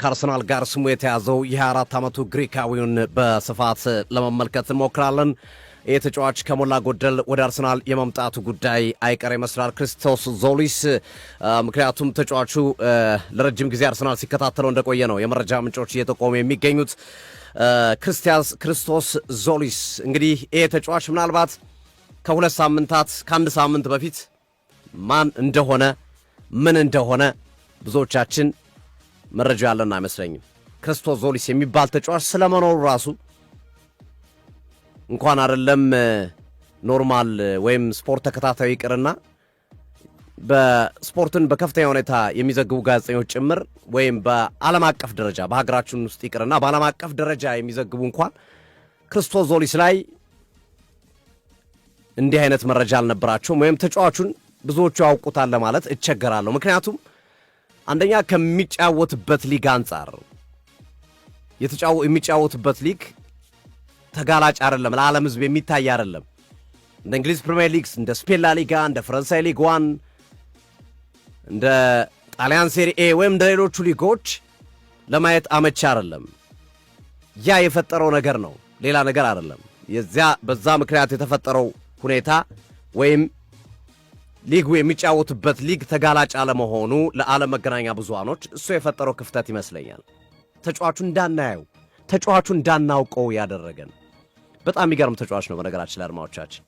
ከአርሰናል ጋር ስሙ የተያዘው የ24 ዓመቱ ግሪካዊውን በስፋት ለመመልከት እንሞክራለን። ይህ ተጫዋች ከሞላ ጎደል ወደ አርሰናል የመምጣቱ ጉዳይ አይቀር ይመስላል ክርስቶስ ዞሊስ። ምክንያቱም ተጫዋቹ ለረጅም ጊዜ አርሰናል ሲከታተለው እንደቆየ ነው የመረጃ ምንጮች እየጠቆሙ የሚገኙት። ክርስቶስ ዞሊስ እንግዲህ ይህ ተጫዋች ምናልባት ከሁለት ሳምንታት ከአንድ ሳምንት በፊት ማን እንደሆነ ምን እንደሆነ ብዙዎቻችን መረጃ ያለን አይመስለኝም። ክርስቶስ ዞሊስ የሚባል ተጫዋች ስለመኖሩ ራሱ እንኳን አይደለም ኖርማል ወይም ስፖርት ተከታታዩ ይቅርና በስፖርትን በከፍተኛ ሁኔታ የሚዘግቡ ጋዜጠኞች ጭምር ወይም በዓለም አቀፍ ደረጃ በሀገራችን ውስጥ ይቅርና በዓለም አቀፍ ደረጃ የሚዘግቡ እንኳን ክርስቶስ ዞሊስ ላይ እንዲህ አይነት መረጃ አልነበራቸውም። ወይም ተጫዋቹን ብዙዎቹ ያውቁታል ለማለት እቸገራለሁ። ምክንያቱም አንደኛ ከሚጫወትበት ሊግ አንጻር የሚጫወትበት ሊግ ተጋላጭ አይደለም፣ ለዓለም ሕዝብ የሚታይ አይደለም። እንደ እንግሊዝ ፕሪሚየር ሊግ፣ እንደ ስፔን ላ ሊጋ፣ እንደ ፈረንሳይ ሊግ ዋን፣ እንደ ጣሊያን ሴሪኤ ወይም እንደ ሌሎቹ ሊጎች ለማየት አመቺ አይደለም። ያ የፈጠረው ነገር ነው፣ ሌላ ነገር አይደለም። በዛ ምክንያት የተፈጠረው ሁኔታ ወይም ሊጉ የሚጫወትበት ሊግ ተጋላጭ አለመሆኑ ለዓለም መገናኛ ብዙሃኖች እሱ የፈጠረው ክፍተት ይመስለኛል። ተጫዋቹ እንዳናየው ተጫዋቹ እንዳናውቀው ያደረገን በጣም የሚገርም ተጫዋች ነው። በነገራችን ላይ አድማጮቻችን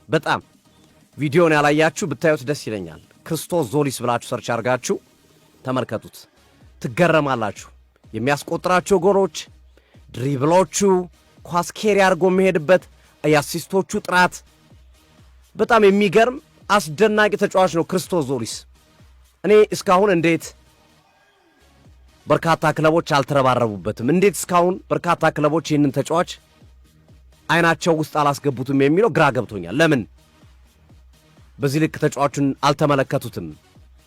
በጣም ቪዲዮን ያላያችሁ ብታዩት ደስ ይለኛል። ክርስቶስ ዞሊስ ብላችሁ ሰርች አድርጋችሁ ተመልከቱት፣ ትገረማላችሁ። የሚያስቆጥራቸው ጎሎች፣ ድሪብሎቹ፣ ኳስ ኬሪ አድርጎ የሚሄድበት የአሲስቶቹ ጥራት በጣም የሚገርም አስደናቂ ተጫዋች ነው ክርስቶስ ዞሊስ። እኔ እስካሁን እንዴት በርካታ ክለቦች አልተረባረቡበትም፣ እንዴት እስካሁን በርካታ ክለቦች ይህንን ተጫዋች አይናቸው ውስጥ አላስገቡትም የሚለው ግራ ገብቶኛል። ለምን በዚህ ልክ ተጫዋቹን አልተመለከቱትም?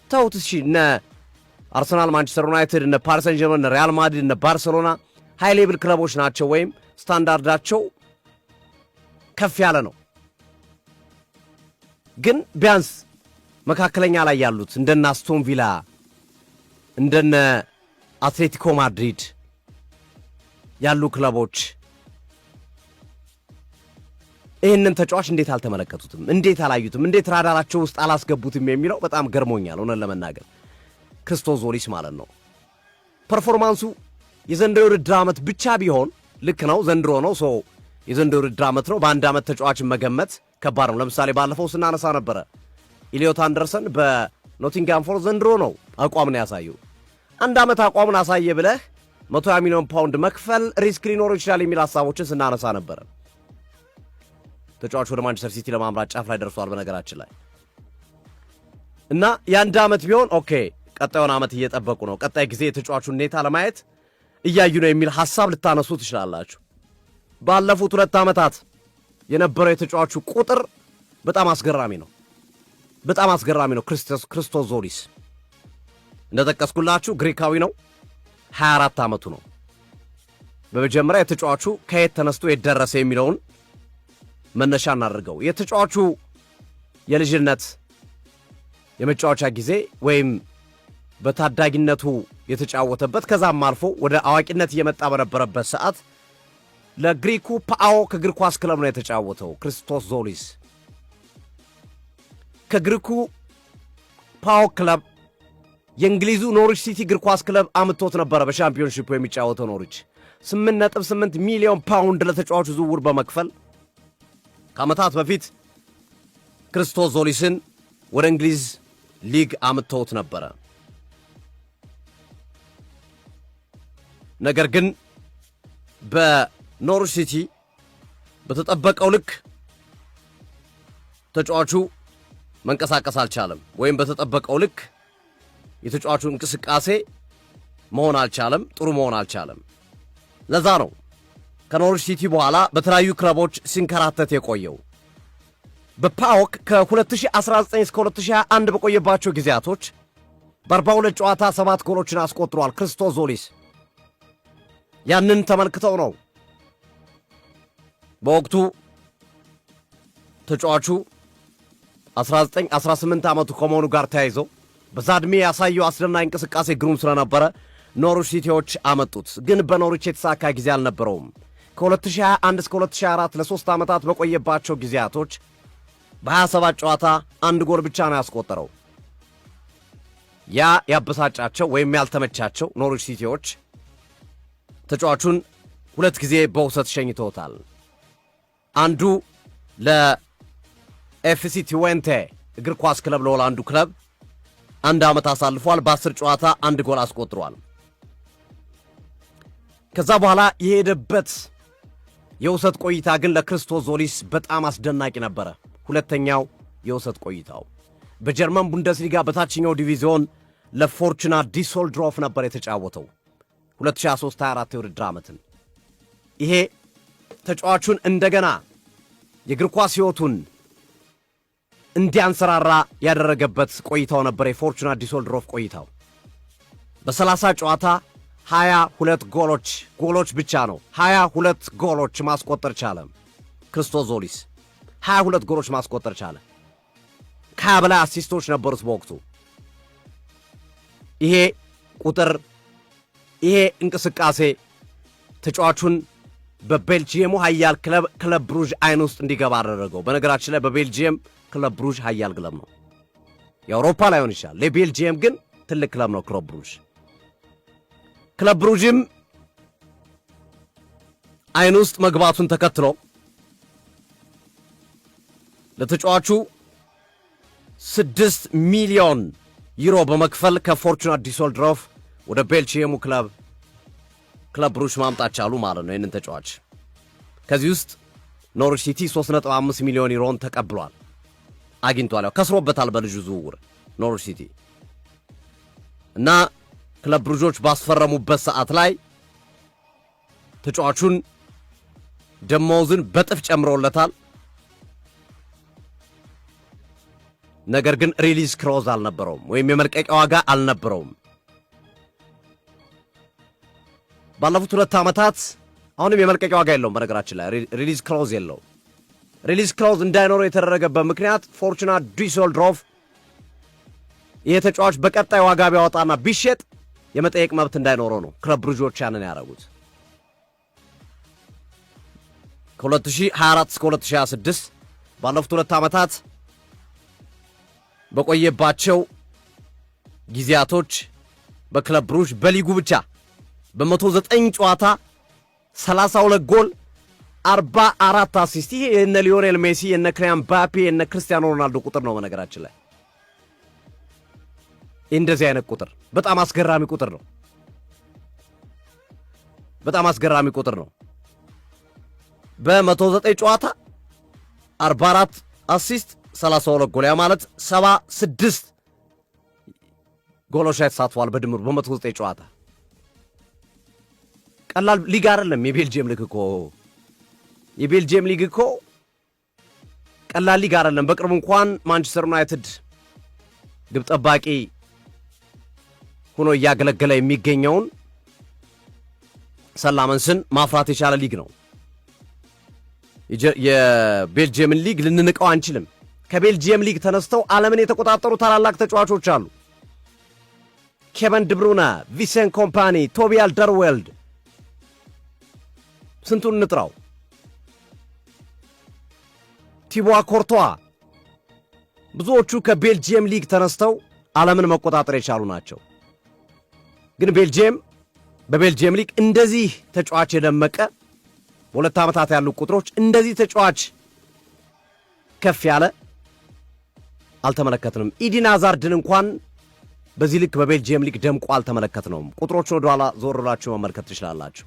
ተውት እሺ፣ እነ አርሰናል፣ ማንቸስተር ዩናይትድ፣ እነ ፓሪስ ሰን ጀርመን፣ እነ ሪያል ማድሪድ፣ እነ ባርሴሎና ሃይ ሌቭል ክለቦች ናቸው ወይም ስታንዳርዳቸው ከፍ ያለ ነው። ግን ቢያንስ መካከለኛ ላይ ያሉት እንደነ አስቶን ቪላ እንደነ አትሌቲኮ ማድሪድ ያሉ ክለቦች ይህንን ተጫዋች እንዴት አልተመለከቱትም? እንዴት አላዩትም? እንዴት ራዳራቸው ውስጥ አላስገቡትም የሚለው በጣም ገርሞኛል። ሆነን ለመናገር ክርስቶስ ዞሊስ ማለት ነው ፐርፎርማንሱ የዘንድሮ የውድድር ዓመት ብቻ ቢሆን ልክ ነው፣ ዘንድሮ ነው ሰው የዘንድሮ የውድድር ዓመት ነው። በአንድ ዓመት ተጫዋችን መገመት ከባድ ነው። ለምሳሌ ባለፈው ስናነሳ ነበረ ኢሊዮት አንደርሰን በኖቲንግሃም ፎረስት ዘንድሮ ነው አቋምን ያሳየው። አንድ ዓመት አቋምን አሳየ ብለህ 120 ሚሊዮን ፓውንድ መክፈል ሪስክ ሊኖረው ይችላል የሚል ሐሳቦችን ስናነሳ ነበረ። ተጫዋቹ ወደ ማንቸስተር ሲቲ ለማምራት ጫፍ ላይ ደርሷል በነገራችን ላይ እና የአንድ ዓመት ቢሆን ኦኬ፣ ቀጣዩን ዓመት እየጠበቁ ነው፣ ቀጣይ ጊዜ የተጫዋቹን ሁኔታ ለማየት እያዩ ነው የሚል ሐሳብ ልታነሱ ትችላላችሁ። ባለፉት 2 ዓመታት የነበረው የተጫዋቹ ቁጥር በጣም አስገራሚ ነው፣ በጣም አስገራሚ ነው። ክርስቶስ ዞሊስ እንደጠቀስኩላችሁ ግሪካዊ ነው፣ 24 ዓመቱ ነው። በመጀመሪያ የተጫዋቹ ከየት ተነስቶ የደረሰ የሚለውን መነሻ እናድርገው። የተጫዋቹ የልጅነት የመጫወቻ ጊዜ ወይም በታዳጊነቱ የተጫወተበት ከዛም አልፎ ወደ አዋቂነት እየመጣ በነበረበት ሰዓት ለግሪኩ ፓኦክ እግር ኳስ ክለብ ነው የተጫወተው። ክርስቶስ ዞሊስ ከግሪኩ ፓኦክ ክለብ የእንግሊዙ ኖሪች ሲቲ እግር ኳስ ክለብ አምጥቶት ነበረ። በሻምፒዮንሺፑ የሚጫወተው ኖሪች 8.8 ሚሊዮን ፓውንድ ለተጫዋቹ ዝውውር በመክፈል ከዓመታት በፊት ክርስቶስ ዞሊስን ወደ እንግሊዝ ሊግ አምጥቶት ነበረ። ነገር ግን በኖሪች ሲቲ በተጠበቀው ልክ ተጫዋቹ መንቀሳቀስ አልቻለም፣ ወይም በተጠበቀው ልክ የተጫዋቹ እንቅስቃሴ መሆን አልቻለም፣ ጥሩ መሆን አልቻለም። ለዛ ነው ከኖሪች ሲቲ በኋላ በተለያዩ ክለቦች ሲንከራተት የቆየው። በፓኦክ ከ2019 እስከ 2021 በቆየባቸው ጊዜያቶች በ42 ጨዋታ 7 ጎሎችን አስቆጥሯል ክርስቶስ ዞሊስ። ያንን ተመልክተው ነው በወቅቱ ተጫዋቹ 18 ዓመቱ ከመሆኑ ጋር ተያይዘው በዛ ዕድሜ ያሳየው አስደናቂ እንቅስቃሴ ግሩም ስለነበረ ኖርዊች ሲቲዎች አመጡት። ግን በኖርዊች የተሳካ ጊዜ አልነበረውም። ከ2021 እስከ 2024 ለ3 ዓመታት በቆየባቸው ጊዜያቶች በ27 ጨዋታ አንድ ጎል ብቻ ነው ያስቆጠረው። ያ ያበሳጫቸው ወይም ያልተመቻቸው ኖርዊች ሲቲዎች ተጫዋቹን 2 ጊዜ በውሰት ሸኝተውታል። አንዱ ለኤፍሲ ትዌንቴ እግር ኳስ ክለብ ለሆላንዱ ክለብ 1 ዓመት አሳልፏል። በ10 ጨዋታ 1 ጎል አስቆጥሯል። ከዛ በኋላ የሄደበት የውሰት ቆይታ ግን ለክርስቶስ ዞሊስ በጣም አስደናቂ ነበረ። ሁለተኛው የውሰት ቆይታው በጀርመን ቡንደስሊጋ በታችኛው ዲቪዚዮን ለፎርቹና ዲሶልድሮፍ ነበር የተጫወተው 2023-24 የውድድር ዓመትን። ይሄ ተጫዋቹን እንደገና የእግር ኳስ ሕይወቱን እንዲያንሰራራ ያደረገበት ቆይታው ነበር የፎርቹና ዲሶልድሮፍ ቆይታው። በ30 ጨዋታ 22 ጎሎች ብቻ ነው 22 ጎሎች ማስቆጠር ቻለ ክርስቶስ ዞሊስ። 22 ጎሎች ማስቆጠር ቻለ። ከ20 በላይ አሲስቶች ነበሩት በወቅቱ። ይሄ ቁጥር ይሄ እንቅስቃሴ ተጫዋቹን በቤልጂየሙ ኃያል ክለብ ብሩዥ አይን ውስጥ እንዲገባ አደረገው። በነገራችን ላይ በቤልጂየም ክለብ ብሩዥ ኃያል ክለብ ነው። የአውሮፓ ላይሆን ይችላል፣ ለቤልጂየም ግን ትልቅ ክለብ ነው ክለብ ብሩዥ። ክለብ ብሩዥም አይን ውስጥ መግባቱን ተከትሎ ለተጫዋቹ 6 ሚሊዮን ዩሮ በመክፈል ከፎርቹና ዲሶልድሮፍ ወደ ቤልጂየሙ ክለብ ብሩዥ ማምጣት ቻሉ ማለት ነው ይህንን ተጫዋች። ከዚህ ውስጥ ኖርዊች ሲቲ 3.5 ሚሊዮን ዩሮን ተቀብሏል አግኝቷል። ከስሮበታል በልጁ ዝውውር ኖርዊች ሲቲ እና ክለብ ብሩዦች ባስፈረሙበት ሰዓት ላይ ተጫዋቹን ደሞዝን በጥፍ ጨምሮለታል። ነገር ግን ሪሊዝ ክሎዝ አልነበረውም ወይም የመልቀቂያ ዋጋ አልነበረውም። ባለፉት 2 ዓመታት አሁንም የመልቀቂያ ዋጋ የለውም። በነገራችን ላይ ሪሊዝ ክሎዝ የለውም። ሪሊዝ ክሎዝ እንዳይኖረው የተደረገበት ምክንያት ፎርቹና ዲሶልድሮፍ ይሄ ተጫዋች በቀጣይ ዋጋ ቢያወጣና ቢሸጥ የመጠየቅ መብት እንዳይኖረው ነው ክለብ ብሩዦች ያንን ያደረጉት። ከ2024 እስከ 2026 ባለፉት 2 ዓመታት በቆየባቸው ጊዜያቶች በክለብ ብሩዥ በሊጉ ብቻ በ109 ጨዋታ 32 ጎል 44 አሲስት። ይሄ የነ ሊዮኔል ሜሲ የነ ክሊያን ምባፔ የነ ክርስቲያኖ ሮናልዶ ቁጥር ነው። በነገራችን ላይ እንደዚህ አይነት ቁጥር በጣም አስገራሚ ቁጥር ነው። በጣም አስገራሚ ቁጥር ነው። በ109 ጨዋታ 44 አሲስት 32 ጎል፣ ያ ማለት 76 ጎሎች ላይ ተሳትፏል በድምሩ በ109 ጨዋታ። ቀላል ሊግ አይደለም የቤልጂየም ሊግ እኮ ቀላል ሊግ አይደለም። በቅርቡ እንኳን ማንቸስተር ዩናይትድ ግብ ጠባቂ ሆኖ እያገለገለ የሚገኘውን ሰላመንስን ማፍራት የቻለ ሊግ ነው። የቤልጂየምን ሊግ ልንንቀው አንችልም። ከቤልጂየም ሊግ ተነስተው ዓለምን የተቆጣጠሩ ታላላቅ ተጫዋቾች አሉ። ኬቨን ድብሩነ፣ ቪንሰንት ኮምፓኒ፣ ቶቢ አልደርዌልድ፣ ስንቱን እንጥራው፣ ቲቦ ኮርቷ፣ ብዙዎቹ ከቤልጂየም ሊግ ተነስተው ዓለምን መቆጣጠር የቻሉ ናቸው። ግን በቤልጂየም ሊግ እንደዚህ ተጫዋች የደመቀ በ2 ዓመታት ያሉ ቁጥሮች እንደዚህ ተጫዋች ከፍ ያለ አልተመለከትንም። ኢዲን ሃዛርድን እንኳን በዚህ ልክ በቤልጂየም ሊግ ደምቆ አልተመለከትነውም። ቁጥሮቹን ወደ ኋላ ዞር ብላችሁ መመልከት ትችላላችሁ።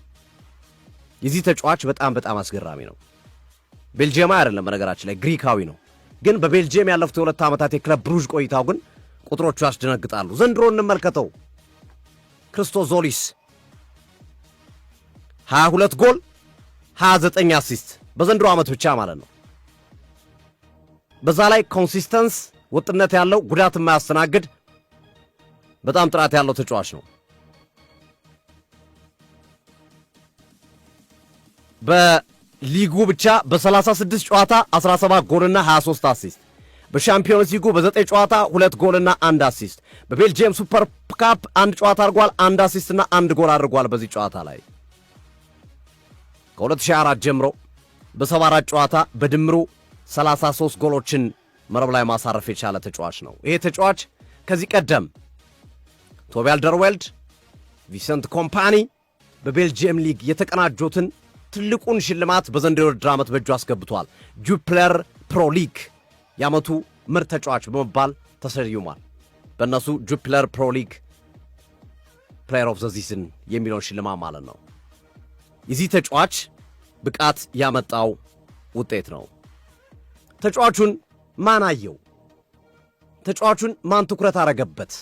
የዚህ ተጫዋች በጣም አስገራሚ ነው። ቤልጂየማዊ አይደለም በነገራችን ላይ ግሪካዊ ነው። ግን በቤልጂየም ያለፉት 2 ዓመታት የክለብ ብሩዥ ቆይታው ግን ቁጥሮቹ ያስደነግጣሉ። ዘንድሮ እንመልከተው። ክርስቶስ ዞሊስ 22 ጎል 29 አሲስት በዘንድሮ ዓመት ብቻ ማለት ነው። በዛ ላይ ኮንሲስተንስ ወጥነት ያለው ጉዳት የማያስተናግድ በጣም ጥራት ያለው ተጫዋች ነው። በሊጉ ብቻ በ36 ጨዋታ 17 ጎልና 23 አሲስት፣ በሻምፒዮንስ ሊጉ በ9 ጨዋታ 2 ጎልና 1 አሲስት፣ በቤልጂየም ሱፐር ካፕ አንድ ጨዋታ አድርጓል። አንድ አሲስትና አንድ ጎል አድርጓል በዚህ ጨዋታ ላይ ከ2004 ጀምሮ በ74 ጨዋታ በድምሩ 33 ጎሎችን መረብ ላይ ማሳረፍ የቻለ ተጫዋች ነው። ይሄ ተጫዋች ከዚህ ቀደም ቶቢ አልደርዌልድ፣ ቪሰንት ኮምፓኒ በቤልጂየም ሊግ የተቀናጆትን ትልቁን ሽልማት በዘንድሮው የውድድር ዓመት በእጁ አስገብቷል። ጁፒለር ፕሮ ሊግ የዓመቱ ምርጥ ተጫዋች በመባል ተሰይሟል። በእነሱ ጁፒለር ፕሮ ሊግ ፕሌየር ኦፍ ዘ ሲዝን የሚለውን ሽልማት ማለት ነው። የዚህ ተጫዋች ብቃት ያመጣው ውጤት ነው። ተጫዋቹን ማን አየው? ተጫዋቹን ማን ትኩረት አረገበት?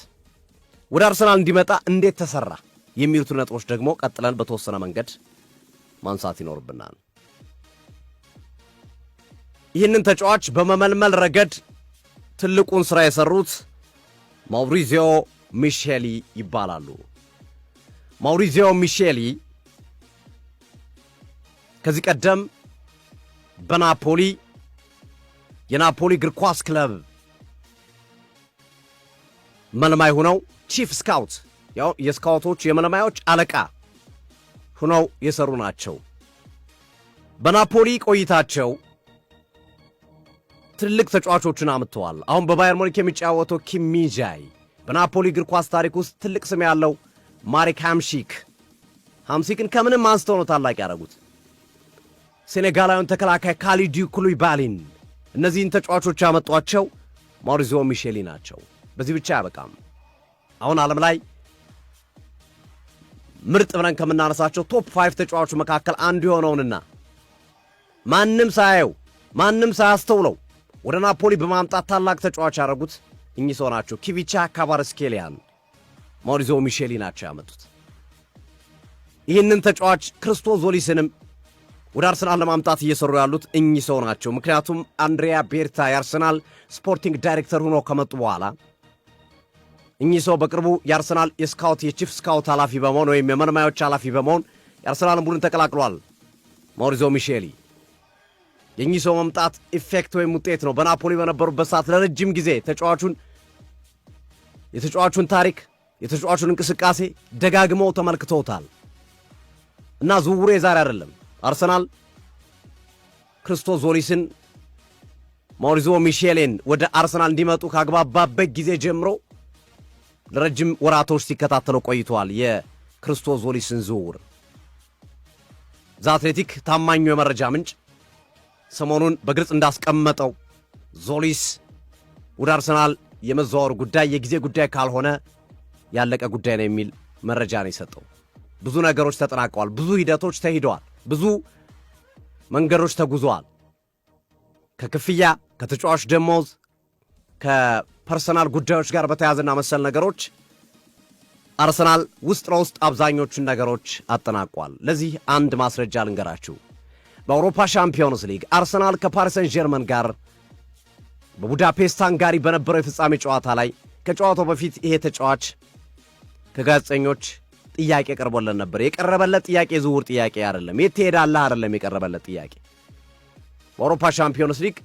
ወደ አርሰናል እንዲመጣ እንዴት ተሰራ? የሚሉት ነጥቦች ደግሞ ቀጥለን በተወሰነ መንገድ ማንሳት ይኖርብናል። ይህንን ተጫዋች በመመልመል ረገድ ትልቁን ሥራ የሰሩት ማውሪዚዮ ሚሼሊ ይባላሉ። ማውሪዚዮ ሚሼሊ ከዚህ ቀደም በናፖሊ የናፖሊ እግር ኳስ ክለብ መልማይ ሆነው ቺፍ ስካውት ያው የስካውቶች የመልማዮች አለቃ ሆነው የሰሩ ናቸው። በናፖሊ ቆይታቸው ትልቅ ተጫዋቾችን አምጥተዋል። አሁን በባየር ሙኒክ የሚጫወተው ኪም ሚንጃይ፣ በናፖሊ እግር ኳስ ታሪክ ውስጥ ትልቅ ስም ያለው ማሪክ ሃምሲክን ከምንም አንስተው ነው ታላቅ ያደረጉት። ሴኔጋላዊውን ተከላካይ ካሊዱ ኩሉይባሊን፣ እነዚህን ተጫዋቾች ያመጧቸው ማውሪዚዮ ሚሼሊ ናቸው። በዚህ ብቻ ያበቃም። አሁን ዓለም ላይ ምርጥ ብለን ከምናነሳቸው ቶፕ 5 ተጫዋቾች መካከል አንዱ የሆነውንና ማንም ሳያየው ማንም ሳያስተውለው ወደ ናፖሊ በማምጣት ታላቅ ተጫዋች ያደረጉት እኚህ ሰው ናቸው። ኪቪቻ ካቫርስኬሊያን ማውሪዚዮ ሚሼሊ ናቸው ያመጡት። ይህንን ተጫዋች ክርስቶስ ዞሊስንም ወደ አርሰናል ለማምጣት እየሰሩ ያሉት እኚህ ሰው ናቸው። ምክንያቱም አንድሪያ ቤርታ የአርሰናል ስፖርቲንግ ዳይሬክተር ሆኖ ከመጡ በኋላ እኚህ ሰው በቅርቡ የአርሰናል የስካውት የቺፍ ስካውት ኃላፊ በመሆን ወይም የመልማዮች ኃላፊ በመሆን የአርሰናልን ቡድን ተቀላቅሏል። ማውሪዚዮ ሚሼሊ የእኚህ ሰው መምጣት ኢፌክት ወይም ውጤት ነው። በናፖሊ በነበሩበት ሰዓት ለረጅም ጊዜ የተጫዋቹን ታሪክ የተጫዋቹን እንቅስቃሴ ደጋግመው ተመልክተውታል እና ዝውውሩ የዛሬ አይደለም። አርሰናል ክርስቶስ ዞሊስን ማውሪዚዮ ሚሼሊን ወደ አርሰናል እንዲመጡ ካግባባበት ጊዜ ጀምሮ ለረጅም ወራቶች ሲከታተለው ቆይተዋል። የክርስቶስ ዞሊስን ዝውውር ዘአትሌቲክ ታማኙ የመረጃ ምንጭ ሰሞኑን በግልጽ እንዳስቀመጠው ዞሊስ ወደ አርሰናል የመዘዋወር ጉዳይ የጊዜ ጉዳይ ካልሆነ ያለቀ ጉዳይ ነው የሚል መረጃ ነው የሰጠው። ብዙ ነገሮች ተጠናቀዋል። ብዙ ሂደቶች ተሂደዋል። ብዙ መንገዶች ተጉዘዋል። ከክፍያ፣ ከተጫዋች ደሞዝ፣ ከፐርሰናል ጉዳዮች ጋር በተያያዘና መሰል ነገሮች አርሰናል ውስጥ ለውስጥ አብዛኞቹን ነገሮች አጠናቋል። ለዚህ አንድ ማስረጃ ልንገራችሁ። በአውሮፓ ሻምፒዮንስ ሊግ አርሰናል ከፓሪስ ሰን ዠርመን ጋር በቡዳፔስት ሃንጋሪ በነበረው የፍጻሜ ጨዋታ ላይ ከጨዋታው በፊት ይሄ ተጫዋች ከጋዜጠኞች ጥያቄ ቀርቦለት ነበር። የቀረበለት ጥያቄ ዝውውር ጥያቄ አይደለም። የት ትሄዳለህ አይደለም የቀረበለት ጥያቄ። በአውሮፓ ሻምፒዮንስ ሊግ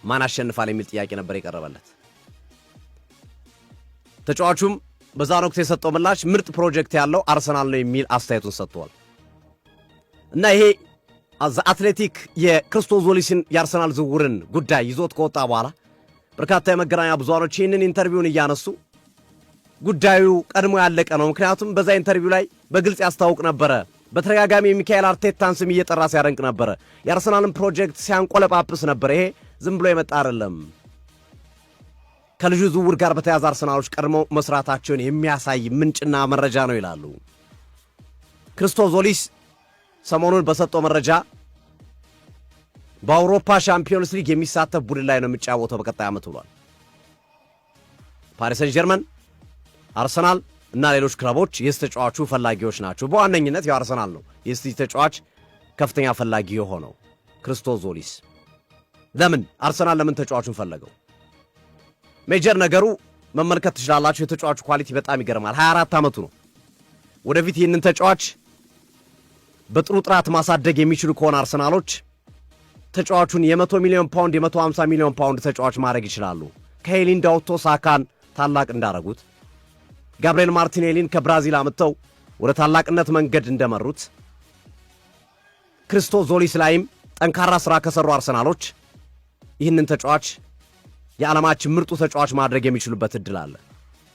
ማን አሸንፋል የሚል ጥያቄ ነበር የቀረበለት። ተጫዋቹም በዛን ወቅት የሰጠው ምላሽ ምርጥ ፕሮጀክት ያለው አርሰናል ነው የሚል አስተያየቱን ሰጥቷል። እና ይሄ አትሌቲክ የክርስቶስ ዞሊስን የአርሰናል ዝውውርን ጉዳይ ይዞት ከወጣ በኋላ በርካታ የመገናኛ ብዙሃኖች ይህንን ኢንተርቪውን እያነሱ ጉዳዩ ቀድሞ ያለቀ ነው። ምክንያቱም በዛ ኢንተርቪው ላይ በግልጽ ያስታውቅ ነበረ። በተደጋጋሚ የሚካኤል አርቴታን ስም እየጠራ ሲያደንቅ ነበረ። የአርሰናልን ፕሮጀክት ሲያንቆለጳጵስ ነበረ። ይሄ ዝም ብሎ የመጣ አይደለም። ከልጁ ዝውውር ጋር በተያያዘ አርሰናሎች ቀድመው መስራታቸውን የሚያሳይ ምንጭና መረጃ ነው ይላሉ። ክርስቶስ ዞሊስ ሰሞኑን በሰጠው መረጃ በአውሮፓ ሻምፒዮንስ ሊግ የሚሳተፍ ቡድን ላይ ነው የሚጫወተው በቀጣይ ዓመት ብሏል። ፓሪስ ሰን ዠርመን፣ አርሰናል እና ሌሎች ክለቦች የዚህ ተጫዋቹ ፈላጊዎች ናቸው። በዋነኝነት ያው አርሰናል ነው የዚህ ተጫዋች ከፍተኛ ፈላጊ የሆነው ክርስቶስ ዞሊስ። ለምን አርሰናል ለምን ተጫዋቹን ፈለገው? ሜጀር ነገሩ መመልከት ትችላላችሁ። የተጫዋቹ ኳሊቲ በጣም ይገርማል። 24 ዓመቱ ነው። ወደፊት ይህንን ተጫዋች በጥሩ ጥራት ማሳደግ የሚችሉ ከሆነ አርሰናሎች ተጫዋቹን የ100 ሚሊዮን ፓውንድ የ150 ሚሊዮን ፓውንድ ተጫዋች ማድረግ ይችላሉ። ከሄሊንድ አውጥቶ ሳካን ታላቅ እንዳረጉት ጋብሪኤል ማርቲኔሊን ከብራዚል አምጥተው ወደ ታላቅነት መንገድ እንደመሩት ክርስቶስ ዞሊስ ላይም ጠንካራ ሥራ ከሠሩ አርሰናሎች ይህንን ተጫዋች የዓለማችን ምርጡ ተጫዋች ማድረግ የሚችሉበት ዕድል አለ።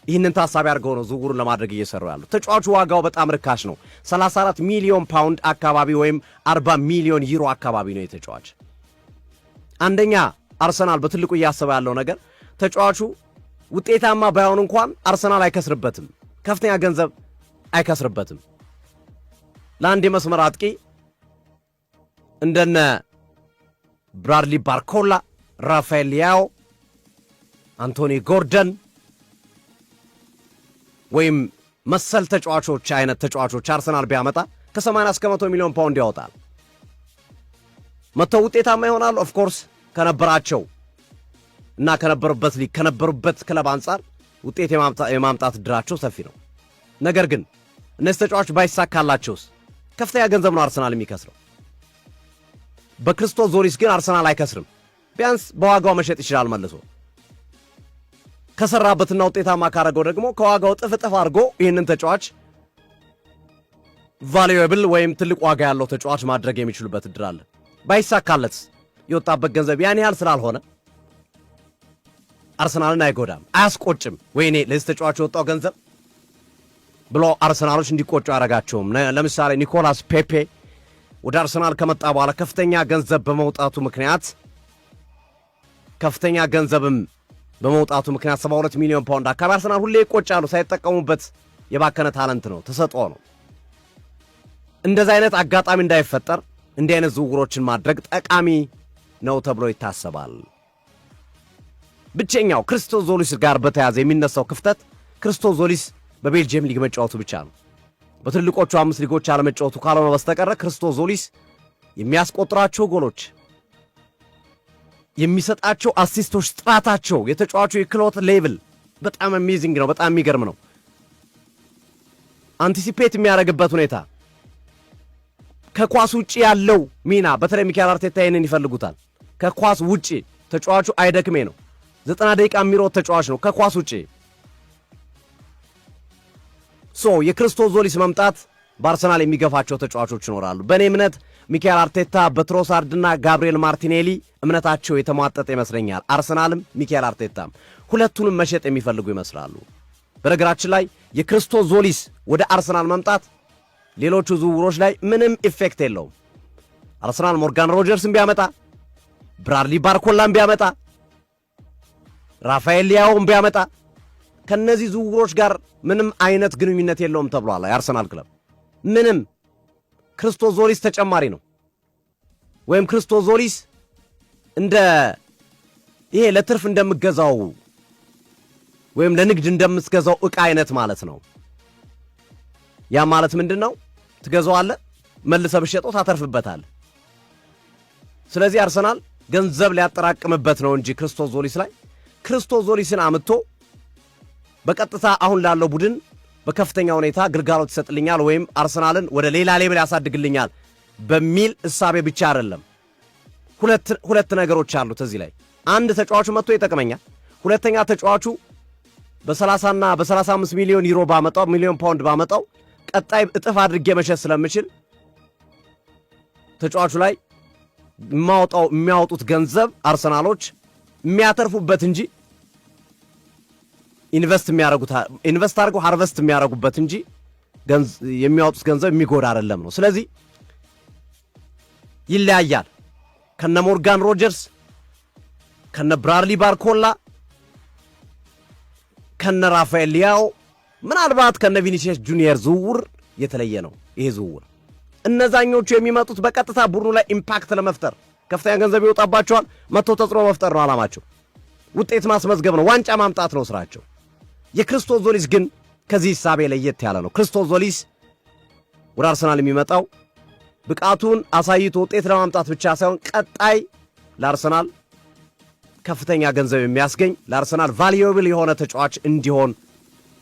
ይህንን ታሳቢ አድርገው ነው ዝውውሩን ለማድረግ እየሰሩ ያሉት። ተጫዋቹ ዋጋው በጣም ርካሽ ነው። 34 ሚሊዮን ፓውንድ አካባቢ ወይም 40 ሚሊዮን ዩሮ አካባቢ ነው የተጫዋች። አንደኛ አርሰናል በትልቁ እያሰበ ያለው ነገር ተጫዋቹ ውጤታማ ባይሆን እንኳን አርሰናል አይከስርበትም፣ ከፍተኛ ገንዘብ አይከስርበትም። ለአንድ የመስመር አጥቂ እንደነ ብራድሊ ባርኮላ፣ ራፋኤል ሊያኦ፣ አንቶኒ ጎርደን ወይም መሰል ተጫዋቾች አይነት ተጫዋቾች አርሰናል ቢያመጣ ከ80 እስከ 100 ሚሊዮን ፓውንድ ያወጣል። መተው ውጤታማ ይሆናል። ኦፍ ኮርስ ከነበራቸው እና ከነበሩበት ሊግ ከነበሩበት ክለብ አንጻር ውጤት የማምጣት እድላቸው ሰፊ ነው። ነገር ግን እነዚህ ተጫዋቾች ባይሳካላቸውስ ከፍተኛ ገንዘብ ነው አርሰናል የሚከስረው። በክርስቶስ ዞሊስ ግን አርሰናል አይከስርም። ቢያንስ በዋጋው መሸጥ ይችላል መልሶ ከሰራበትና ውጤታማ ካረገው ደግሞ ከዋጋው ጥፍ አድርጎ ይህንን ተጫዋች ቫሉዌብል ወይም ትልቅ ዋጋ ያለው ተጫዋች ማድረግ የሚችሉበት እድል አለ። ባይሳካለትስ የወጣበት ገንዘብ ያን ያህል ስላልሆነ አርሰናልን አይጎዳም፣ አያስቆጭም። ወይኔ ለዚህ ተጫዋች የወጣው ገንዘብ ብሎ አርሰናሎች እንዲቆጩ ያደርጋቸውም። ለምሳሌ ኒኮላስ ፔፔ ወደ አርሰናል ከመጣ በኋላ ከፍተኛ ገንዘብ በመውጣቱ ምክንያት 72 ሚሊዮን ፓውንድ አካባቢ አርሰናል ሁሌ ይቆጫሉ። ሳይጠቀሙበት የባከነ ታለንት ነው፣ ተሰጥኦ ነው። እንደዚህ አይነት አጋጣሚ እንዳይፈጠር እንዲህ አይነት ዝውውሮችን ማድረግ ጠቃሚ ነው ተብሎ ይታሰባል። ብቸኛው ክርስቶስ ዞሊስ ጋር በተያዘ የሚነሳው ክፍተት ክርስቶስ ዞሊስ በቤልጅየም ሊግ መጫወቱ ብቻ ነው። በትልቆቹ 5 ሊጎች አለመጫወቱ ካልሆነ በስተቀር ክርስቶስ ዞሊስ የሚያስቆጥራቸው ጎሎች፣ የሚሰጣቸው አሲስቶች ጥራታቸው፣ የተጫዋቹ የክሎት ሌቭል በጣም አሜዚንግ ነው። በጣም የሚገርም ነው። አንቲሲፔት የሚያደርግበት ሁኔታ፣ ከኳስ ውጪ ያለው ሚና፣ በተለይ ሚካኤል አርቴታ ይህንን ይፈልጉታል። ከኳስ ውጪ ተጫዋቹ አይደክሜ ነው። 90 ደቂቃ የሚሮጥ ተጫዋች ነው ከኳስ ውጪ። የክርስቶስ ዞሊስ መምጣት በአርሰናል የሚገፋቸው ተጫዋቾች ይኖራሉ። በእኔ እምነት ሚካኤል አርቴታ በትሮሳርድና ጋብሪኤል ማርቲኔሊ እምነታቸው የተሟጠጠ ይመስለኛል። አርሰናልም ሚካኤል አርቴታም ሁለቱንም መሸጥ የሚፈልጉ ይመስላሉ። በነገራችን ላይ የክርስቶስ ዞሊስ ወደ አርሰናል መምጣት ሌሎቹ ዝውውሮች ላይ ምንም ኢፌክት የለውም። አርሰናል ሞርጋን ሮጀርስን ቢያመጣ፣ ብራድሊ ባርኮላን ቢያመጣ፣ ራፋኤል ሊያውን ቢያመጣ ከነዚህ ዝውውሮች ጋር ምንም አይነት ግንኙነት የለውም ተብሏል። የአርሰናል ክለብ ምንም ክርስቶስ ዞሊስ ተጨማሪ ነው። ወይም ክርስቶስ ዞሊስ እንደ ይሄ ለትርፍ እንደምገዛው ወይም ለንግድ እንደምትገዛው ዕቃ አይነት ማለት ነው። ያ ማለት ምንድነው? ትገዛዋለህ፣ መልሰህ ብትሸጠው ታተርፍበታለህ። ስለዚህ አርሰናል ገንዘብ ሊያጠራቅምበት ነው እንጂ ክርስቶስ ዞሊስ ላይ ክርስቶስ ዞሊስን አምጥቶ በቀጥታ አሁን ላለው ቡድን በከፍተኛ ሁኔታ ግልጋሎት ይሰጥልኛል ወይም አርሰናልን ወደ ሌላ ሌብል ያሳድግልኛል በሚል እሳቤ ብቻ አይደለም። ሁለት ነገሮች አሉት እዚህ ላይ። አንድ ተጫዋቹ መጥቶ ይጠቅመኛል። ሁለተኛ ተጫዋቹ በ30 እና በ35 ሚሊዮን ዩሮ ሚሊዮን ፓውንድ ባመጣው ቀጣይ እጥፍ አድርጌ መሸጥ ስለምችል ተጫዋቹ ላይ የሚያወጡት ገንዘብ አርሰናሎች የሚያተርፉበት እንጂ ኢንቨስት አድርገው ሃርቨስት የሚያደርጉበት እንጂ የሚያወጡት ገንዘብ የሚጎዳ አይደለም ነው። ስለዚህ ይለያያል። ከነ ሞርጋን ሮጀርስ፣ ከነ ብራድሊ ባርኮላ፣ ከነ ራፋኤል ሊያኦ፣ ምናልባት ከነ ቪኒሲየስ ጁኒየር ዝውውር የተለየ ነው ይሄ ዝውውር። እነዛኞቹ የሚመጡት በቀጥታ ቡድኑ ላይ ኢምፓክት ለመፍጠር ከፍተኛ ገንዘብ ይወጣባቸዋል። መጥቶ ተጽዕኖ መፍጠር ነው ዓላማቸው። ውጤት ማስመዝገብ ነው፣ ዋንጫ ማምጣት ነው ስራቸው። የክርስቶስ ዞሊስ ግን ከዚህ ሂሳቤ ለየት ያለ ነው። ክርስቶስ ዞሊስ ወደ አርሰናል የሚመጣው ብቃቱን አሳይቶ ውጤት ለማምጣት ብቻ ሳይሆን ቀጣይ ለአርሰናል ከፍተኛ ገንዘብ የሚያስገኝ ለአርሰናል ቫልዩብል የሆነ ተጫዋች እንዲሆን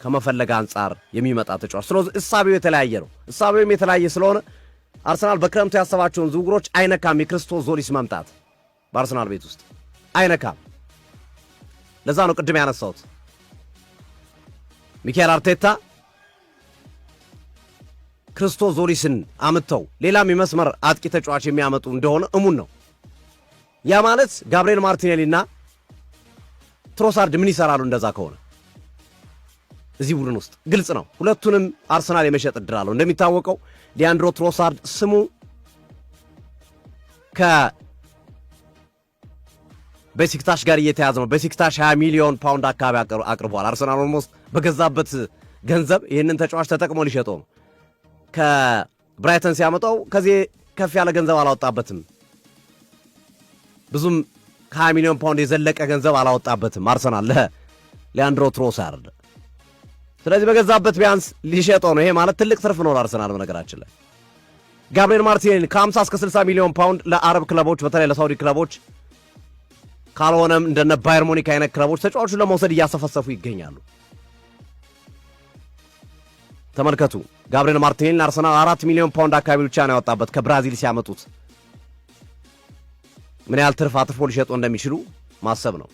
ከመፈለግ አንጻር የሚመጣ ተጫዋች። ስለዚህ እሳቤው የተለያየ ነው። እሳቤውም የተለያየ ስለሆነ አርሰናል በክረምቱ ያሰባቸውን ዝውውሮች አይነካም። የክርስቶስ ዞሊስ መምጣት በአርሰናል ቤት ውስጥ አይነካም። ለዛ ነው ቅድም ያነሳሁት። ሚካኤል አርቴታ ክርስቶስ ዞሊስን አምጥተው ሌላም የመስመር አጥቂ ተጫዋች የሚያመጡ እንደሆነ እሙን ነው። ያ ማለት ጋብሪኤል ማርቲኔሊና ትሮሳርድ ምን ይሰራሉ? እንደዛ ከሆነ እዚህ ቡድን ውስጥ ግልጽ ነው። ሁለቱንም አርሰናል የመሸጥ እድል አለው። እንደሚታወቀው ሊያንድሮ ትሮሳርድ ስሙ ከቤሲክታሽ ጋር እየተያዘ ነው። ቤሲክታሽ 20 ሚሊዮን ፓውንድ አካባቢ አቅርቧል። አርሰናል ኦልሞስት በገዛበት ገንዘብ ይህንን ተጫዋች ተጠቅሞ ሊሸጠው ነው። ከብራይተን ሲያመጣው ከዚህ ከፍ ያለ ገንዘብ አላወጣበትም። ብዙም ከ20 ሚሊዮን ፓውንድ የዘለቀ ገንዘብ አላወጣበትም አርሰናል ለሊያንድሮ ትሮሳርድ። ስለዚህ በገዛበት ቢያንስ ሊሸጠው ነው። ይሄ ማለት ትልቅ ትርፍ ነው አርሰናል። በነገራችን ላይ ጋብሪኤል ማርቲኔሊ ከ50 እስከ 60 ሚሊዮን ፓውንድ ለአረብ ክለቦች በተለይ ለሳውዲ ክለቦች ካልሆነም እንደነ ባየር ሙኒክ አይነት ክለቦች ተጫዋቹን ለመውሰድ እያሰፈሰፉ ይገኛሉ። ተመልከቱ፣ ጋብሪኤል ማርቲኔሊ አርሰናል 4 ሚሊዮን ፓውንድ አካባቢ ብቻ ነው ያወጣበት ከብራዚል ሲያመጡት። ምን ያህል ትርፍ አትርፎ ሊሸጡ እንደሚችሉ ማሰብ ነው።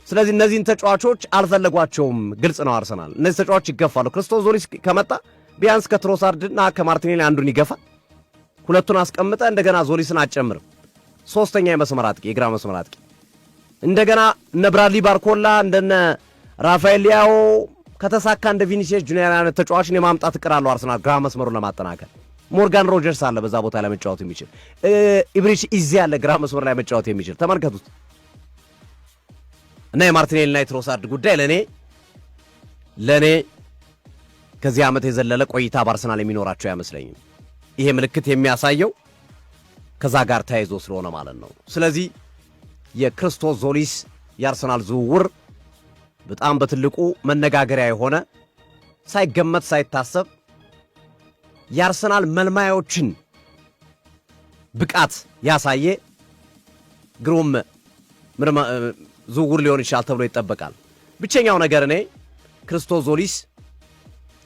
ስለዚህ እነዚህን ተጫዋቾች አልፈለጓቸውም። ግልጽ ነው አርሰናል። እነዚህ ተጫዋቾች ይገፋሉ። ክርስቶስ ዞሊስ ከመጣ ቢያንስ ከትሮሳርድና ከማርቲኔሊ አንዱን ይገፋል። ሁለቱን አስቀምጠ እንደገና ዞሊስን አጨምርም። ሶስተኛ የመስመር አጥቂ፣ የግራ መስመር አጥቂ እንደገና እነ ብራድሊ ባርኮላ እንደነ ራፋኤል ሊያኦ ከተሳካ እንደ ቪኒሲየስ ጁኒየር አይነት ተጫዋችን የማምጣት እቅድ አለው አርሰናል ግራ መስመሩን ለማጠናከር። ሞርጋን ሮጀርስ አለ በዛ ቦታ ላይ መጫወት የሚችል ኢብሪች ኢዚ ያለ ግራ መስመር ላይ መጫወት የሚችል ተመልከቱት። እና የማርቲኔሊና የትሮሳርድ ጉዳይ ለኔ ከዚህ ዓመት የዘለለ ቆይታ በአርሰናል የሚኖራቸው አይመስለኝም። ይሄ ምልክት የሚያሳየው ከዛ ጋር ተያይዞ ስለሆነ ማለት ነው። ስለዚህ የክርስቶስ ዞሊስ የአርሰናል ዝውውር በጣም በትልቁ መነጋገሪያ የሆነ ሳይገመት ሳይታሰብ የአርሰናል መልማዮችን ብቃት ያሳየ ግሩም ዝውውር ሊሆን ይችላል ተብሎ ይጠበቃል። ብቸኛው ነገር እኔ ክርስቶስ ዞሊስ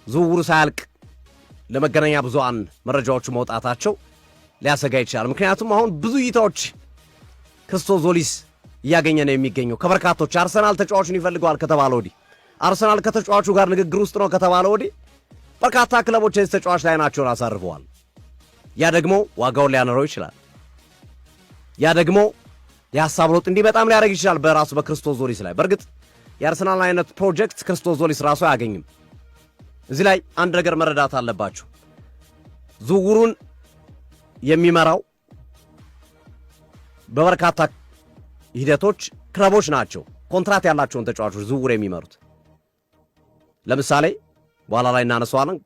ዝውውሩ ሳያልቅ ለመገናኛ ብዙሃን መረጃዎቹ መውጣታቸው ሊያሰጋ ይችላል። ምክንያቱም አሁን ብዙ እይታዎች ክርስቶስ ዞሊስ እያገኘ ነው የሚገኘው ከበርካቶች። አርሰናል ተጫዋቹን ይፈልገዋል ከተባለ ወዲህ፣ አርሰናል ከተጫዋቹ ጋር ንግግር ውስጥ ነው ከተባለ ወዲህ በርካታ ክለቦች የዚህ ተጫዋች ላይ ናቸውን አሳርፈዋል። ያ ደግሞ ዋጋውን ሊያነረው ይችላል። ያ ደግሞ የሐሳብ ለውጥ እንዲመጣም ሊያደርግ ይችላል በራሱ በክርስቶስ ዞሊስ ላይ። በእርግጥ የአርሰናል አይነት ፕሮጀክት ክርስቶስ ዞሊስ ራሱ አያገኝም። እዚህ ላይ አንድ ነገር መረዳት አለባችሁ። ዝውውሩን የሚመራው በበርካታ ሂደቶች ክለቦች ናቸው ኮንትራት ያላቸውን ተጫዋቾች ዝውውር የሚመሩት። ለምሳሌ በኋላ ላይ እናነሳዋለን።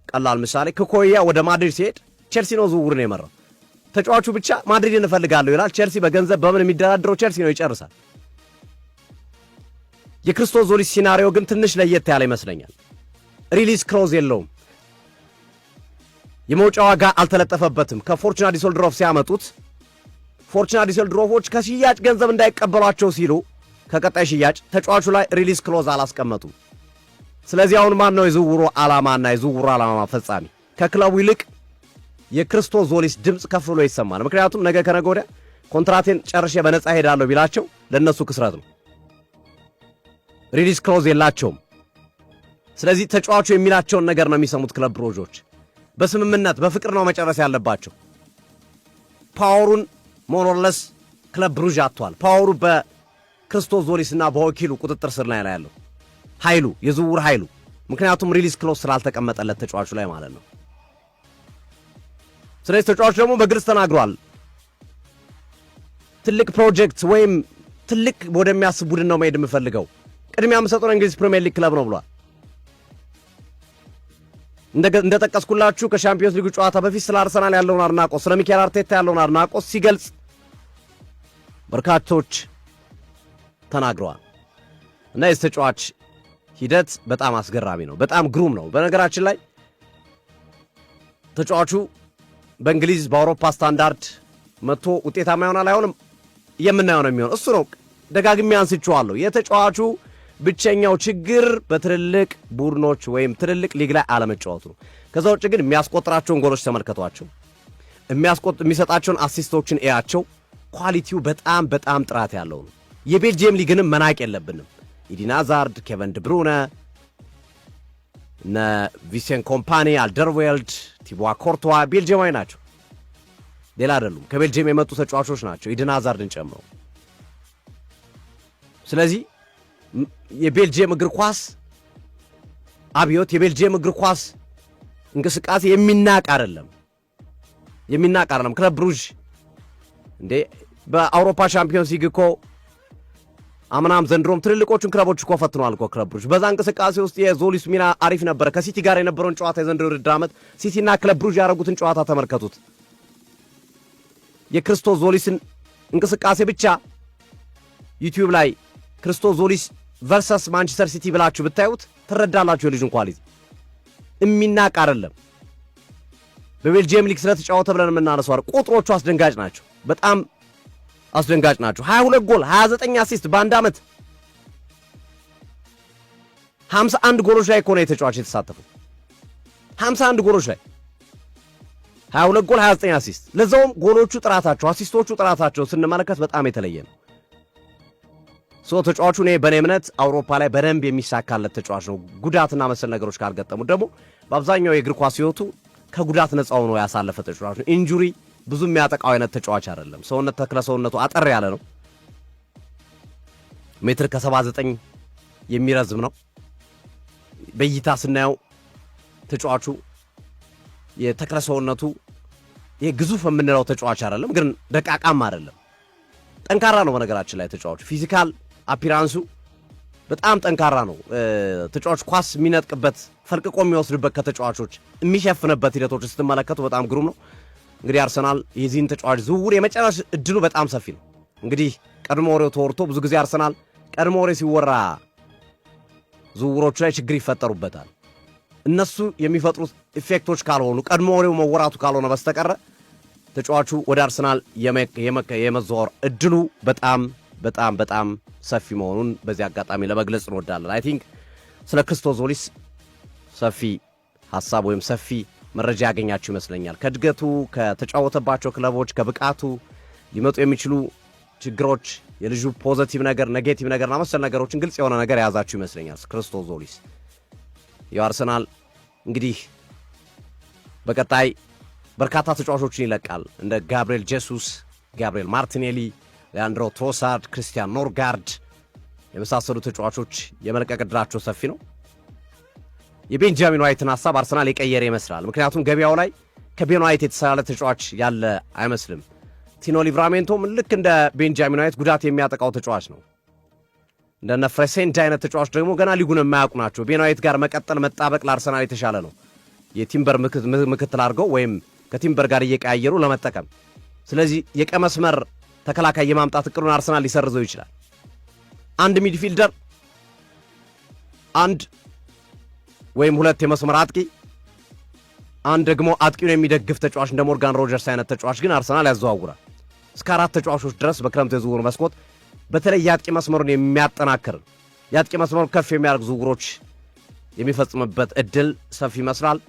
ቀላል ምሳሌ ክኮያ ወደ ማድሪድ ሲሄድ ቼልሲ ነው ዝውውርን የመራው። ተጫዋቹ ብቻ ማድሪድን እፈልጋለሁ ይላል። ቼልሲ በገንዘብ በምን የሚደራደረው ቼልሲ ነው፣ ይጨርሳል። የክርስቶስ ዞሊስ ሲናሪዮ ግን ትንሽ ለየት ያለ ይመስለኛል። ሪሊዝ ክሎዝ የለውም። የመውጫ ዋጋ አልተለጠፈበትም። ከፎርቹና ዲሶልድሮፍ ሲያመጡት ፎርቹና ዲሶልድሮፎች ከሽያጭ ገንዘብ እንዳይቀበሏቸው ሲሉ ከቀጣይ ሽያጭ ተጫዋቹ ላይ ሪሊዝ ክሎዝ አላስቀመጡም። ስለዚህ አሁን ማን ነው የዝውውሩ ዓላማና የዝውውሩ ዓላማ ፈጻሚ? ከክለቡ ይልቅ የክርስቶስ ዞሊስ ድምፅ ከፍ ብሎ ይሰማል። ምክንያቱም ነገ ከነገ ወዲያ ኮንትራቴን ጨርሼ በነፃ ሄዳለሁ ቢላቸው ለእነሱ ክስረት ነው። ሪሊዝ ክሎዝ የላቸውም። ስለዚህ ተጫዋቹ የሚላቸውን ነገር ነው የሚሰሙት። ክለብ ብሮጆች በስምምነት በፍቅር ነው መጨረስ ያለባቸው። ፓወሩን ሞኖርለስ ክለብ ብሩዥ አጥቷል። ፓወሩ በክርስቶስ ዞሊስና በወኪሉ ቁጥጥር ስር ላይ ያለው ኃይሉ፣ የዝውውር ኃይሉ። ምክንያቱም ሪሊዝ ክሎዝ ስላልተቀመጠለት ተጫዋቹ ላይ ማለት ነው። ስለዚህ ተጫዋቹ ደግሞ በግልጽ ተናግሯል። ትልቅ ፕሮጀክት ወይም ትልቅ ወደሚያስብ ቡድን ነው መሄድ የምፈልገው፣ ቅድሚያ የምሰጠው እንግሊዝ ፕሪሚየር ሊግ ክለብ ነው ብሏል። እንደጠቀስኩላችሁ ከሻምፒዮንስ ሊግ ጨዋታ በፊት ስለ አርሰናል ያለውን አድናቆት፣ ስለ ሚካኤል አርቴታ ያለውን አድናቆት ሲገልጽ በርካቶች ተናግረዋል። እና የዚህ ተጫዋች ሂደት በጣም አስገራሚ ነው፣ በጣም ግሩም ነው። በነገራችን ላይ ተጫዋቹ በእንግሊዝ በአውሮፓ ስታንዳርድ መጥቶ ውጤታማ ይሆናል አይሆንም የምናየው ነው የሚሆን። እሱ ነው ደጋግሜ አንስቼዋለሁ። የተጫዋቹ ብቸኛው ችግር በትልልቅ ቡድኖች ወይም ትልልቅ ሊግ ላይ አለመጫወቱ ነው። ከዛ ውጭ ግን የሚያስቆጥራቸውን ጎሎች ተመልከቷቸው፣ የሚሰጣቸውን አሲስቶችን እያቸው። ኳሊቲው በጣም በጣም ጥራት ያለው ነው። የቤልጂየም ሊግንም መናቅ የለብንም። ኢዲን ሃዛርድ፣ ኬቨን ደ ብሩነ፣ እነ ቪሴን ኮምፓኒ፣ አልደርዌልድ፣ ቲቦ ኮርቶዋ ቤልጂየማዊ ናቸው፣ ሌላ አይደሉም። ከቤልጂየም የመጡ ተጫዋቾች ናቸው ኢደን ሃዛርድን ጨምሮ። ስለዚህ የቤልጂየም እግር ኳስ አብዮት፣ የቤልጂየም እግር ኳስ እንቅስቃሴ የሚናቅ አይደለም። ክለብ ብሩዥ እንዴ በአውሮፓ ሻምፒዮንስ ሊግ እኮ አምናም ዘንድሮም ትልልቆቹን ክለቦች እኮ ፈትኗል እኮ ክለብ ብሩዥ። በዛ እንቅስቃሴ ውስጥ የዞሊስ ሚና አሪፍ ነበረ። ከሲቲ ጋር የነበረውን ጨዋታ የዘንድሮ ውድድር ዓመት ሲቲና ክለብ ብሩዥ ያደረጉትን ጨዋታ ተመልከቱት። የክሪስቶስ ዞሊስን እንቅስቃሴ ብቻ ዩቲዩብ ላይ ክርስቶስ ዞሊስ ቨርሰስ ማንቸስተር ሲቲ ብላችሁ ብታዩት ትረዳላችሁ የልጁን ኳሊቲ። የሚናቅ አይደለም። በቤልጂየም ሊግ ስለተጫወተ ብለን የምናነሳው ቁጥሮቹ አስደንጋጭ ናቸው፣ በጣም አስደንጋጭ ናቸው። 22 ጎል 29 አሲስት በአንድ ዓመት 51 ጎሎች ላይ እኮ ነው የተጫዋች የተሳተፈው። 51 ጎሎች ላይ 22 ጎል 29 አሲስት። ለዛውም ጎሎቹ ጥራታቸው፣ አሲስቶቹ ጥራታቸው ስንመለከት በጣም የተለየ ነው። ተጫዋቹ እኔ በእኔ እምነት አውሮፓ ላይ በደንብ የሚሳካለት ተጫዋች ነው። ጉዳትና መሰል ነገሮች ካልገጠሙት ደግሞ በአብዛኛው የእግር ኳስ ሕይወቱ ከጉዳት ነፃ ሆኖ ያሳለፈ ተጫዋች ነው። ኢንጁሪ ብዙ የሚያጠቃው አይነት ተጫዋች አይደለም። ተክለ ሰውነቱ አጠር ያለ ነው። ሜትር ከ79 የሚረዝም ነው። በእይታ ስናየው ተጫዋቹ የተክለ ሰውነቱ የግዙፍ የምንለው ተጫዋች አይደለም፣ ግን ደቃቃም አይደለም። ጠንካራ ነው። በነገራችን ላይ ተጫዋቹ ፊዚካል አፒራንሱ በጣም ጠንካራ ነው። ተጫዋች ኳስ የሚነጥቅበት ፈልቅቆ የሚወስድበት ከተጫዋቾች የሚሸፍንበት ሂደቶች ስትመለከቱ በጣም ግሩም ነው። እንግዲህ አርሰናል የዚህን ተጫዋች ዝውውር የመጨረሻ እድሉ በጣም ሰፊ ነው። እንግዲህ ቀድሞ ወሬው ተወርቶ ብዙ ጊዜ አርሰናል ቀድሞ ወሬ ሲወራ ዝውውሮቹ ላይ ችግር ይፈጠሩበታል። እነሱ የሚፈጥሩት ኢፌክቶች ካልሆኑ ቀድሞ ወሬው መወራቱ ካልሆነ በስተቀረ ተጫዋቹ ወደ አርሰናል የመዘዋወር እድሉ በጣም በጣም በጣም ሰፊ መሆኑን በዚህ አጋጣሚ ለመግለጽ እንወዳለን። አይ ቲንክ ስለ ክርስቶስ ዞሊስ ሰፊ ሐሳብ ወይም ሰፊ መረጃ ያገኛችሁ ይመስለኛል። ከእድገቱ፣ ከተጫወተባቸው ክለቦች፣ ከብቃቱ ሊመጡ የሚችሉ ችግሮች፣ የልጁ ፖዚቲቭ ነገር፣ ኔጌቲቭ ነገርና መሰል ነገሮችን ግልጽ የሆነ ነገር የያዛችሁ ይመስለኛል። ክርስቶስ ዞሊስ የአርሰናል እንግዲህ በቀጣይ በርካታ ተጫዋቾችን ይለቃል። እንደ ጋብሪኤል ጄሱስ፣ ጋብሪኤል ማርቲኔሊ፣ ሊያንድሮ ትሮሳርድ፣ ክሪስቲያን ኖርጋርድ የመሳሰሉ ተጫዋቾች የመለቀቅ ዕድላቸው ሰፊ ነው። የቤንጃሚን ዋይትን ሐሳብ አርሰናል የቀየረ ይመስላል። ምክንያቱም ገበያው ላይ ከቤን ዋይት የተሳለ ተጫዋች ያለ አይመስልም። ቲኖ ሊቭራሜንቶም ልክ እንደ ቤንጃሚን ዋይት ጉዳት የሚያጠቃው ተጫዋች ነው። እንደነ ፍሬሴንድ አይነት ተጫዋች ደግሞ ገና ሊጉን የማያውቁ ናቸው። ቤን ዋይት ጋር መቀጠል መጣበቅ ለአርሰናል የተሻለ ነው። የቲምበር ምክትል አድርገው ወይም ከቲምበር ጋር እየቀያየሩ ለመጠቀም። ስለዚህ የቀይ መስመር ተከላካይ የማምጣት እቅዱን አርሰናል ሊሰርዘው ይችላል። አንድ ሚድፊልደር፣ አንድ ወይም ሁለት የመስመር አጥቂ፣ አንድ ደግሞ አጥቂውን የሚደግፍ ተጫዋች እንደ ሞርጋን ሮጀርስ አይነት ተጫዋች ግን አርሰናል ያዘዋውራል። እስከ 4 ተጫዋቾች ድረስ በክረምት የዝውውር መስኮት በተለይ የአጥቂ መስመሩን የሚያጠናክር የአጥቂ መስመሩን ከፍ የሚያደርግ ዝውውሮች የሚፈጽምበት እድል ሰፊ ይመስላል።